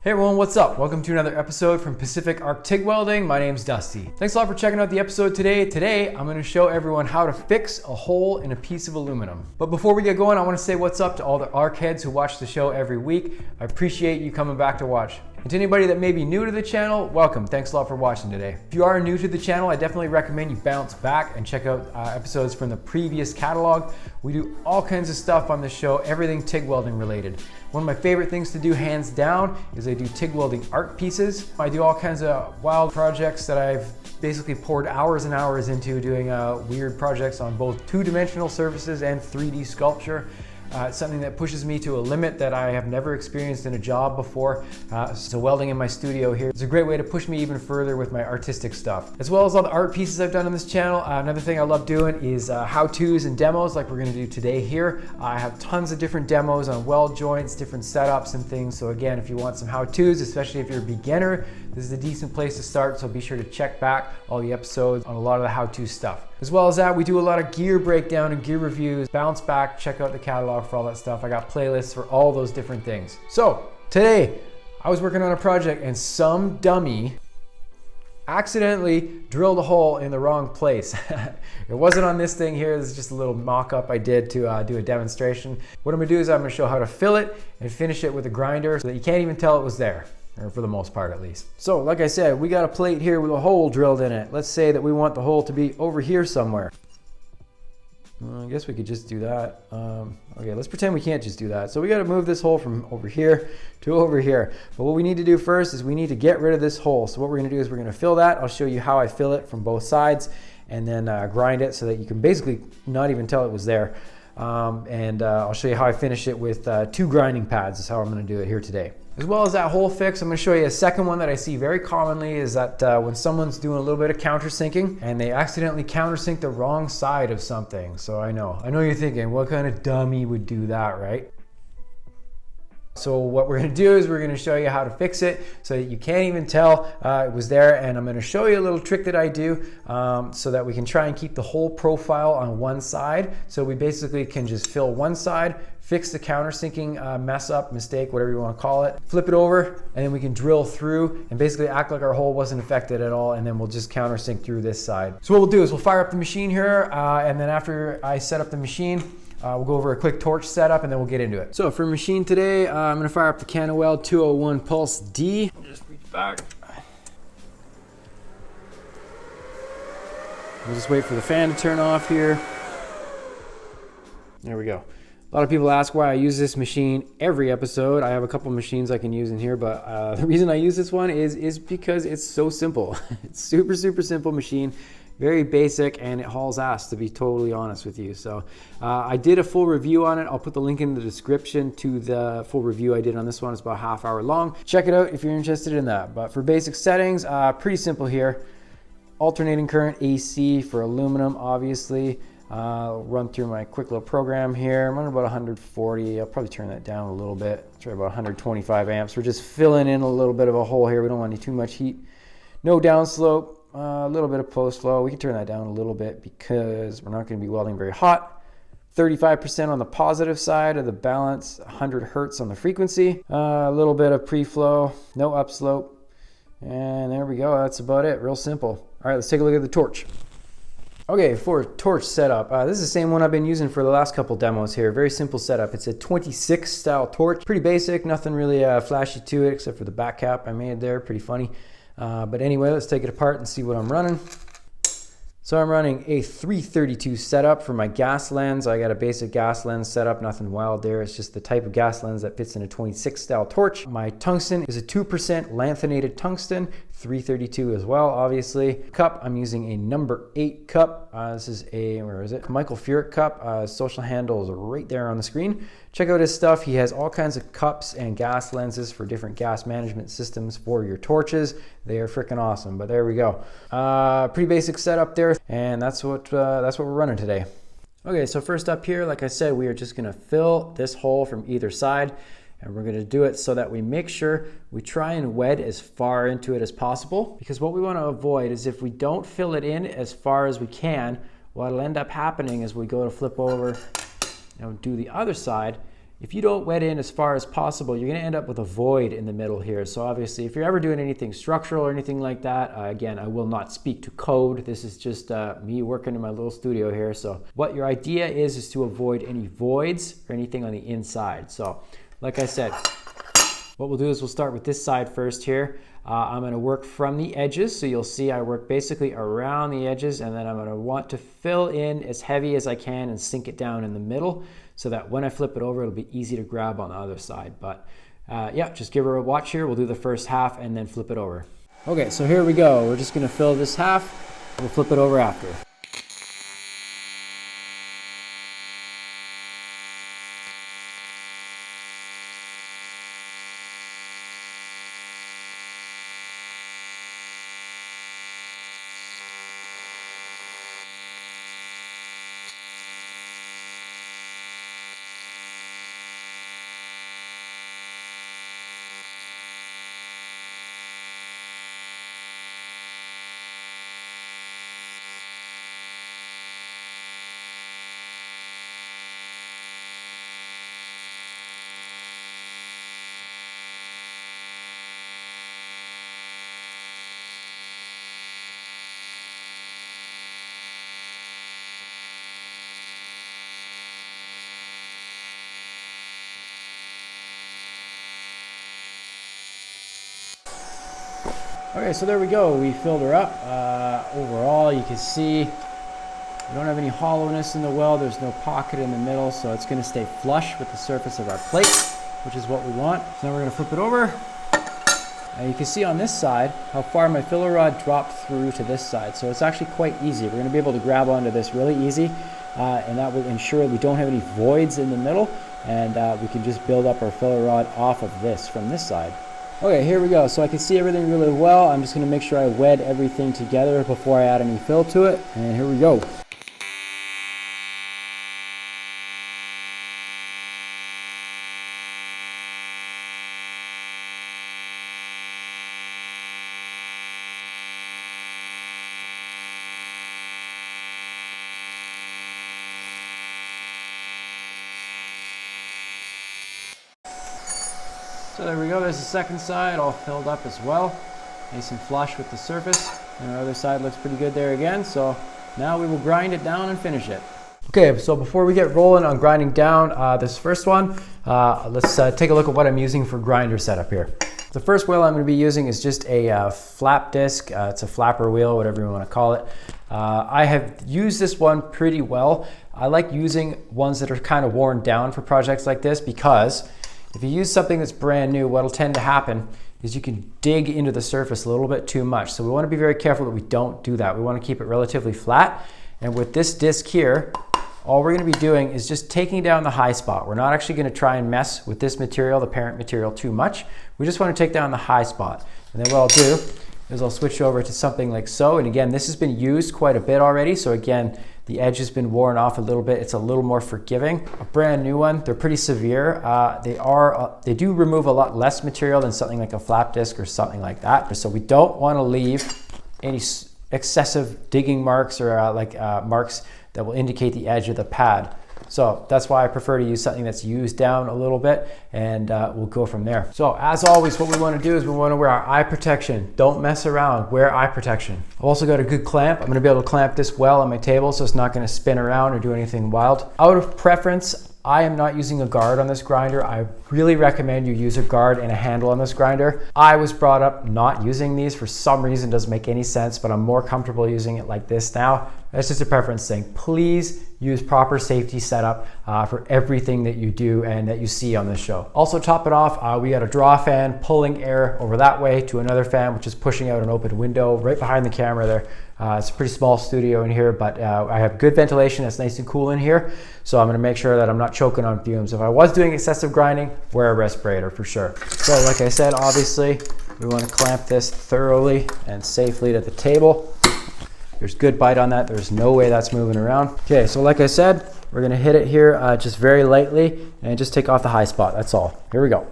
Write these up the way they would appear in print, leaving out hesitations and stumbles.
Hey everyone, what's up? Welcome to another episode from Pacific Arc Tig Welding. My name's Dusty. Thanks a lot for checking out the episode today. Today, I'm going to show everyone how to fix a hole in a piece of aluminum. But before we get going, I want to say what's up to all the ARC heads who watch the show every week. I appreciate you coming back to watch. And to anybody that may be new to the channel, welcome. Thanks a lot for watching today. If you are new to the channel, I definitely recommend you bounce back and check out episodes from the previous catalog. We do all kinds of stuff on the show, everything TIG welding related. One of my favorite things to do, hands down, is I do TIG welding art pieces. I do all kinds of wild projects that I've basically poured hours and hours into, doing weird projects on both two-dimensional surfaces and 3D sculpture. It's something that pushes me to a limit that I have never experienced in a job before. So welding in my studio here is a great way to push me even further with my artistic stuff. As well as all the art pieces I've done on this channel, another thing I love doing is how-tos and demos like we're gonna do today here. I have tons of different demos on weld joints, different setups and things. So again, if you want some how-tos, especially if you're a beginner, this is a decent place to start, so be sure to check back all the episodes on a lot of the how-to stuff. As well as that, we do a lot of gear breakdown and gear reviews. Bounce back, check out the catalog for all that stuff. I got playlists for all those different things. So today, I was working on a project and some dummy accidentally drilled a hole in the wrong place. It wasn't on this thing here. This is just a little mock-up I did to do a demonstration. What I'm gonna do is I'm gonna show how to fill it and finish it with a grinder so that you can't even tell it was there. Or for the most part at least. So like I said, we got a plate here with a hole drilled in it. Let's say that we want the hole to be over here somewhere. I guess we could just do that. Okay, let's pretend we can't just do that. So we got to move this hole from over here to over here. But what we need to do first is we need to get rid of this hole. So what we're going to do is we're going to fill that. I'll show you how I fill it from both sides and then grind it so that you can basically not even tell it was there. I'll show you how I finish it with 2 grinding pads. Is how I'm going to do it here today. As well as that hole fix, I'm going to show you a second one that I see very commonly is that when someone's doing a little bit of countersinking and they accidentally countersink the wrong side of something. So I know you're thinking, what kind of dummy would do that, right? So what we're going to do is we're going to show you how to fix it so that you can't even tell it was there, and I'm going to show you a little trick that I do so that we can try and keep the whole profile on one side. So we basically can just fill one side, fix the countersinking mess up, mistake, whatever you want to call it, flip it over, and then we can drill through and basically act like our hole wasn't affected at all, and then we'll just countersink through this side. So what we'll do is we'll fire up the machine here, and then after I set up the machine, we'll go over a quick torch setup and then we'll get into it. So for machine today, I'm going to fire up the CanaWeld 201 Pulse D. Just reach back. We'll just wait for the fan to turn off here. There we go. A lot of people ask why I use this machine every episode. I have a couple machines I can use in here, but the reason I use this one is because it's so simple. It's super simple machine. Very basic, and it hauls ass, to be totally honest with you. So I did a full review on it. I'll put the link in the description to the full review I did on this one. It's about a half hour long. Check it out if you're interested in that. But for basic settings, pretty simple here. Alternating current AC for aluminum, obviously. I'll run through my quick little program here. I'm running about 140. I'll probably turn that down a little bit. Try about 125 amps. We're just filling in a little bit of a hole here. We don't want any too much heat. No downslope. A little bit of post flow. We can turn that down a little bit because we're not going to be welding very hot. 35% on the positive side of the balance, 100 hertz on the frequency. A little bit of pre-flow, no upslope. And there we go. That's about it. Real simple. All right, let's take a look at the torch. Okay, for torch setup, this is the same one I've been using for the last couple demos here. Very simple setup. It's a 26 style torch. Pretty basic, nothing really flashy to it except for the back cap I made there. Pretty funny. But anyway, let's take it apart and see what I'm running. So I'm running a 332 setup for my gas lens. I got a basic gas lens setup, nothing wild there. It's just the type of gas lens that fits in a 26 style torch. My tungsten is a 2% lanthanated tungsten, 332 as well, obviously. Cup, I'm using a number 8 cup. This is a, where is it? Michael Furick cup. Social handle is right there on the screen. Check out his stuff. He has all kinds of cups and gas lenses for different gas management systems for your torches. They are freaking awesome, but there we go. Pretty basic setup there, and that's what we're running today. Okay, so first up here, like I said, we are just gonna fill this hole from either side, and we're gonna do it so that we make sure we try and wed as far into it as possible, because what we wanna avoid is if we don't fill it in as far as we can, what'll end up happening is we go to flip over, do the other side, if you don't wet in as far as possible, you're going to end up with a void in the middle here. So obviously, if you're ever doing anything structural or anything like that, again, I will not speak to code. This is just me working in my little studio here. So what your idea is to avoid any voids or anything on the inside. So like I said, what we'll do is we'll start with this side first here. I'm going to work from the edges. So you'll see I work basically around the edges, and then I'm going to want to fill in as heavy as I can and sink it down in the middle so that when I flip it over, it'll be easy to grab on the other side. But yeah, just give her a watch here. We'll do the first half and then flip it over. Okay, so here we go. We're just going to fill this half. We'll flip it over after. Okay, so there we go. We filled her up. Overall, you can see we don't have any hollowness in the weld. There's no pocket in the middle, so it's going to stay flush with the surface of our plate, which is what we want. So now we're going to flip it over. And you can see on this side how far my filler rod dropped through to this side. So it's actually quite easy. We're going to be able to grab onto this really easy, and that will ensure we don't have any voids in the middle, and we can just build up our filler rod off of this from this side. Okay, here we go. So I can see everything really well. I'm just going to make sure I wed everything together before I add any fill to it. And here we go. So there we go, there's the second side all filled up as well. Nice and flush with the surface. And our other side looks pretty good there again. So now we will grind it down and finish it. Okay, so before we get rolling on grinding down this first one, let's take a look at what I'm using for grinder setup here. The first wheel I'm going to be using is just a flap disc. It's a flapper wheel, whatever you want to call it. I have used this one pretty well. I like using ones that are kind of worn down for projects like this, because if you use something that's brand new, what'll tend to happen is you can dig into the surface a little bit too much. So we want to be very careful that we don't do that. We want to keep it relatively flat. And with this disc here, all we're going to be doing is just taking down the high spot. We're not actually going to try and mess with this material, the parent material, too much. We just want to take down the high spot. And then what I'll do is I'll switch over to something like so. And again, this has been used quite a bit already. So again, the edge has been worn off a little bit. It's a little more forgiving. A brand new one, they're pretty severe. They do remove a lot less material than something like a flap disc or something like that. So we don't want to leave any excessive digging marks or marks that will indicate the edge of the pad. So that's why I prefer to use something that's used down a little bit, and we'll go from there. So as always, what we want to do is we want to wear our eye protection. Don't mess around, wear eye protection. I've also got a good clamp. I'm going to be able to clamp this well on my table so it's not going to spin around or do anything wild. Out of preference, I am not using a guard on this grinder. I really recommend you use a guard and a handle on this grinder. I was brought up not using these for some reason. It doesn't make any sense, but I'm more comfortable using it like this now. That's just a preference thing. Please use proper safety setup for everything that you do and that you see on this show. Also, top it off, we got a draw fan pulling air over that way to another fan, which is pushing out an open window right behind the camera there. It's a pretty small studio in here, but I have good ventilation. It's nice and cool in here. So I'm gonna make sure that I'm not choking on fumes. If I was doing excessive grinding, wear a respirator for sure. So like I said, obviously, we wanna clamp this thoroughly and safely to the table. There's good bite on that. There's no way that's moving around. Okay, so like I said, we're gonna hit it here just very lightly and just take off the high spot, that's all. Here we go. Not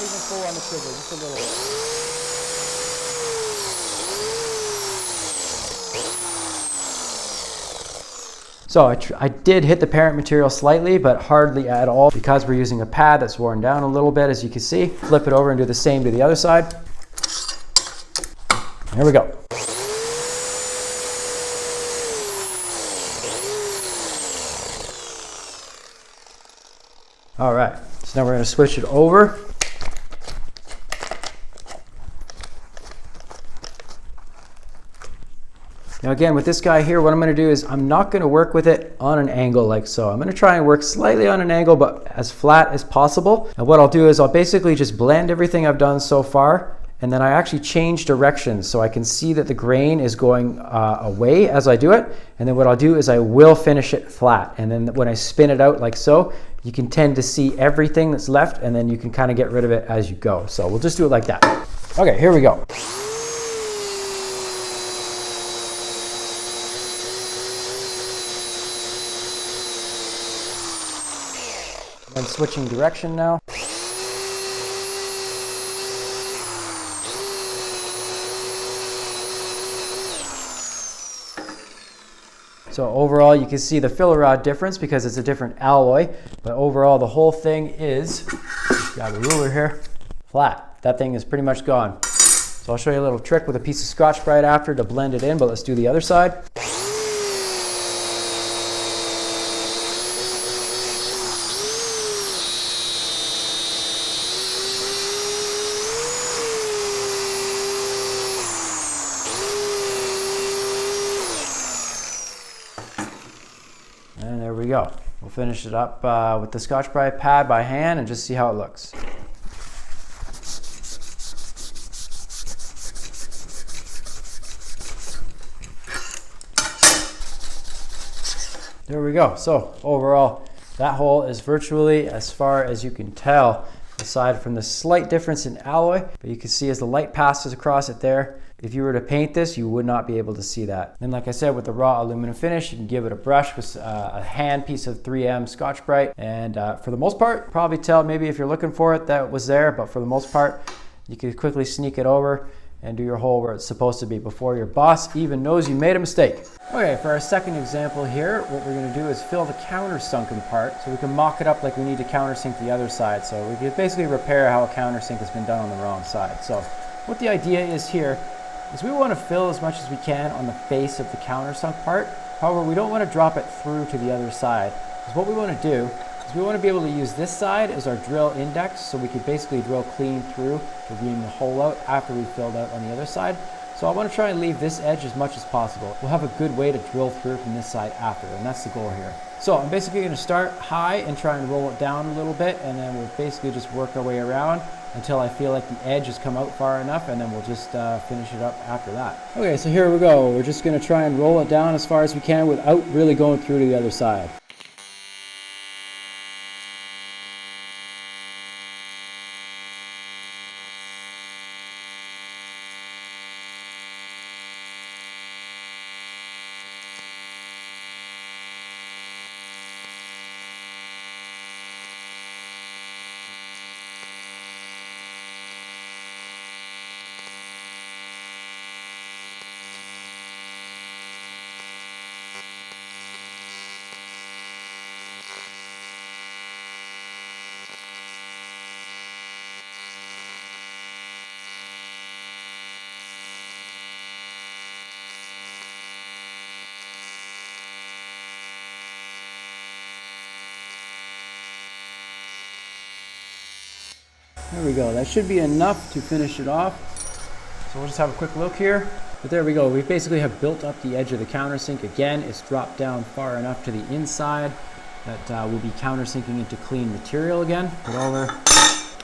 even full on the trigger, just a little bit. So I did hit the parent material slightly, but hardly at all, because we're using a pad that's worn down a little bit, as you can see. Flip it over and do the same to the other side. There we go. All right, so now we're going to switch it over. Now again, with this guy here, what I'm going to do is I'm not going to work with it on an angle like so. I'm going to try and work slightly on an angle, but as flat as possible. And what I'll do is I'll basically just blend everything I've done so far, and then I actually change directions so I can see that the grain is going away as I do it. And then what I'll do is I will finish it flat. And then when I spin it out like so, you can tend to see everything that's left, and then you can kind of get rid of it as you go. So we'll just do it like that. Okay, here we go. I'm switching direction now. So overall, you can see the filler rod difference because it's a different alloy, but overall the whole thing is, grab a ruler here, flat. That thing is pretty much gone. So I'll show you a little trick with a piece of Scotch-Brite after to blend it in, but let's do the other side. And there we go. We'll finish it up with the Scotch-Brite pad by hand and just see how it looks. There we go. So overall, that hole is virtually as far as you can tell, aside from the slight difference in alloy. But you can see as the light passes across it there, if you were to paint this, you would not be able to see that. And like I said, with the raw aluminum finish, you can give it a brush with a hand piece of 3M Scotch-Brite. And for the most part, probably tell maybe if you're looking for it that it was there, but for the most part, you can quickly sneak it over and do your hole where it's supposed to be before your boss even knows you made a mistake. Okay, for our second example here, what we're gonna do is fill the countersunken part so we can mock it up like we need to countersink the other side. So we can basically repair how a countersink has been done on the wrong side. So what the idea is here is we want to fill as much as we can on the face of the countersunk part. However, we don't want to drop it through to the other side. Because what we want to do is we want to be able to use this side as our drill index, so we could basically drill clean through to ream the hole out after we filled out on the other side. So I want to try and leave this edge as much as possible. We'll have a good way to drill through from this side after, and that's the goal here. So I'm basically going to start high and try and roll it down a little bit, and then we'll basically just work our way around until I feel like the edge has come out far enough, and then we'll just finish it up after that. Okay, so here we go. We're just going to try and roll it down as far as we can without really going through to the other side. There we go. That should be enough to finish it off. So we'll just have a quick look here. But there we go. We basically have built up the edge of the countersink. Again, it's dropped down far enough to the inside that we'll be countersinking into clean material again. Put over.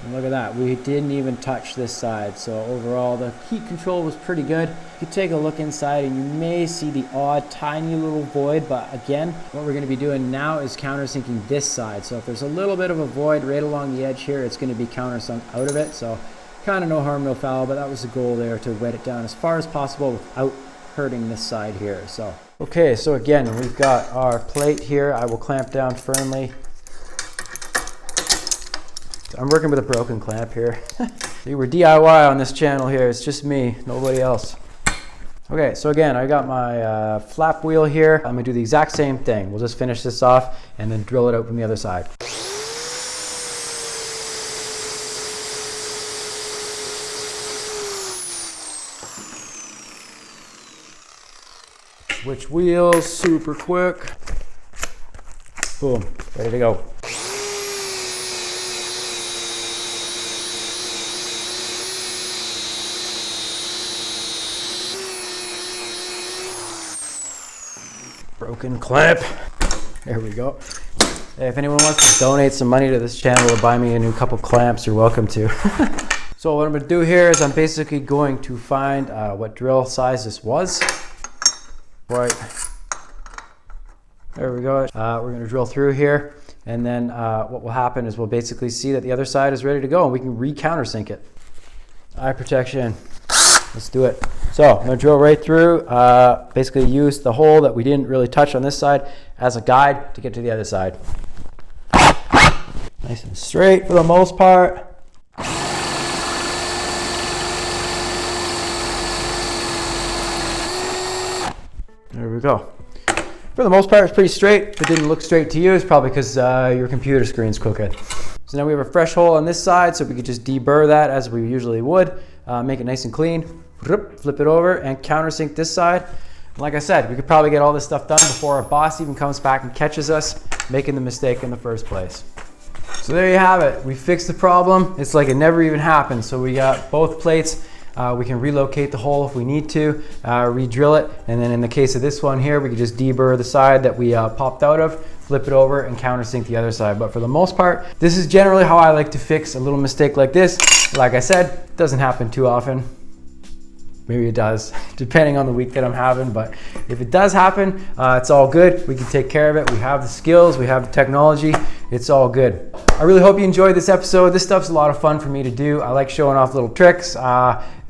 And look at that. We didn't even touch this side. So overall, the heat control was pretty good. You can take a look inside and you may see the odd tiny little void, but again, what we're going to be doing now is countersinking this side. So if there's a little bit of a void right along the edge here, it's going to be countersunk out of it. So kind of no harm, no foul, but that was the goal there, to wet it down as far as possible without hurting this side here. So okay, so again, we've got our plate here. I will clamp down firmly. I'm working with a broken clamp here. See, we're DIY on this channel here. It's just me, nobody else. Okay, so again, I got my flap wheel here. I'm gonna do the exact same thing. We'll just finish this off and then drill it out from the other side. Switch wheels, super quick. Boom, ready to go. Broken clamp. There we go. Hey, if anyone wants to donate some money to this channel or buy me a new couple clamps, you're welcome to. So what I'm going to do here is I'm basically going to find what drill size this was. Right. There we go. We're going to drill through here, and then what will happen is we'll basically see that the other side is ready to go, and we can re-countersink it. Eye protection. Let's do it. So I'm going to drill right through, basically use the hole that we didn't really touch on this side as a guide to get to the other side. Nice and straight for the most part. There we go. For the most part, it's pretty straight. If it didn't look straight to you, it's probably because your computer screen's crooked. So now we have a fresh hole on this side, so we could just deburr that as we usually would. Make it nice and clean. Flip it over and countersink this side. And like I said, we could probably get all this stuff done before our boss even comes back and catches us making the mistake in the first place. So there you have it. We fixed the problem. It's like it never even happened. So we got both plates. We can relocate the hole if we need to, re-drill it, and then in the case of this one here, we can just deburr the side that we popped out of, flip it over, and countersink the other side. But for the most part, this is generally how I like to fix a little mistake like this. Like I said, it doesn't happen too often. Maybe it does, depending on the week that I'm having, but if it does happen, it's all good. We can take care of it. We have the skills, we have the technology, it's all good. I really hope you enjoyed this episode. This stuff's a lot of fun for me to do. I like showing off little tricks.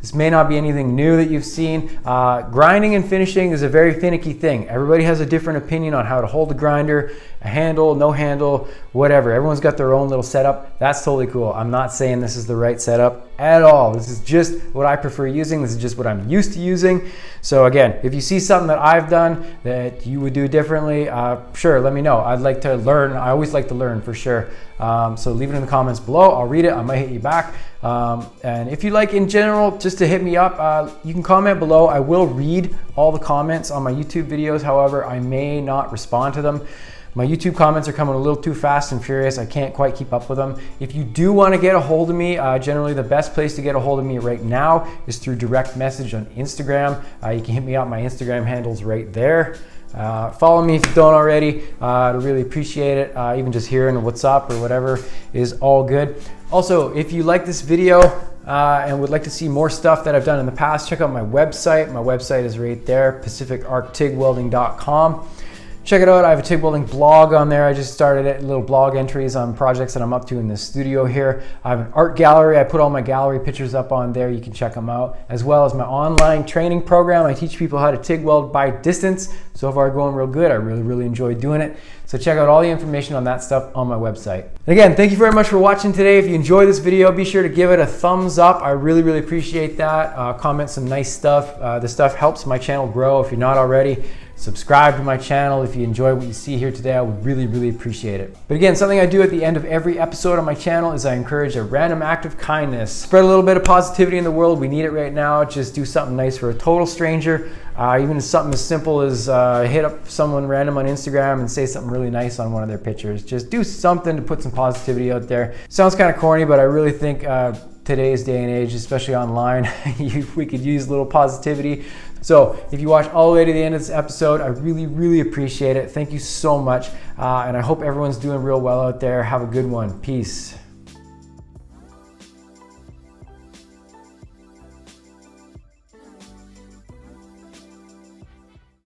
This may not be anything new that you've seen. Grinding and finishing is a very finicky thing. Everybody has a different opinion on how to hold the grinder, a handle, no handle, whatever. Everyone's got their own little setup. That's totally cool. I'm not saying this is the right setup at all. This is just what I prefer using. This is just what I'm used to using. So again, if you see something that I've done that you would do differently, sure, let me know. I'd like to learn. I always like to learn for sure. So leave it in the comments below. I'll read it. I might hit you back. And if you like in general, just to hit me up, you can comment below. I will read all the comments on my YouTube videos. However, I may not respond to them. My YouTube comments are coming a little too fast and furious. I can't quite keep up with them. If you do want to get a hold of me, generally the best place to get a hold of me right now is through direct message on Instagram. You can hit me up. My Instagram handle's right there. Follow me if you don't already. I'd really appreciate it. Even just hearing what's up or whatever is all good. Also, if you like this video and would like to see more stuff that I've done in the past, check out my website. My website is right there, pacificarctigwelding.com. Check it out. I have a TIG welding blog on there. I just started it, little blog entries on projects that I'm up to in the studio here. I have an art gallery. I put all my gallery pictures up on there. You can check them out, as well as my online training program. I teach people how to TIG weld by distance. So far going real good. I really enjoy doing it. So check out all the information on that stuff on my website. And again, thank you very much for watching today. If you enjoyed this video, be sure to give it a thumbs up. I really appreciate that. Comment some nice stuff. This stuff helps my channel grow. If you're not already, subscribe to my channel. If you enjoy what you see here today, I would really appreciate it. But again, something I do at the end of every episode on my channel is I encourage a random act of kindness. Spread a little bit of positivity in the world. We need it right now. Just do something nice for a total stranger. Even something as simple as hit up someone random on Instagram and say something really nice on one of their pictures. Just do something to put some positivity out there. Sounds kind of corny, but I really think today's day and age, especially online, we could use a little positivity. So if you watch all the way to the end of this episode, I really appreciate it. Thank you so much. And I hope everyone's doing real well out there. Have a good one. Peace.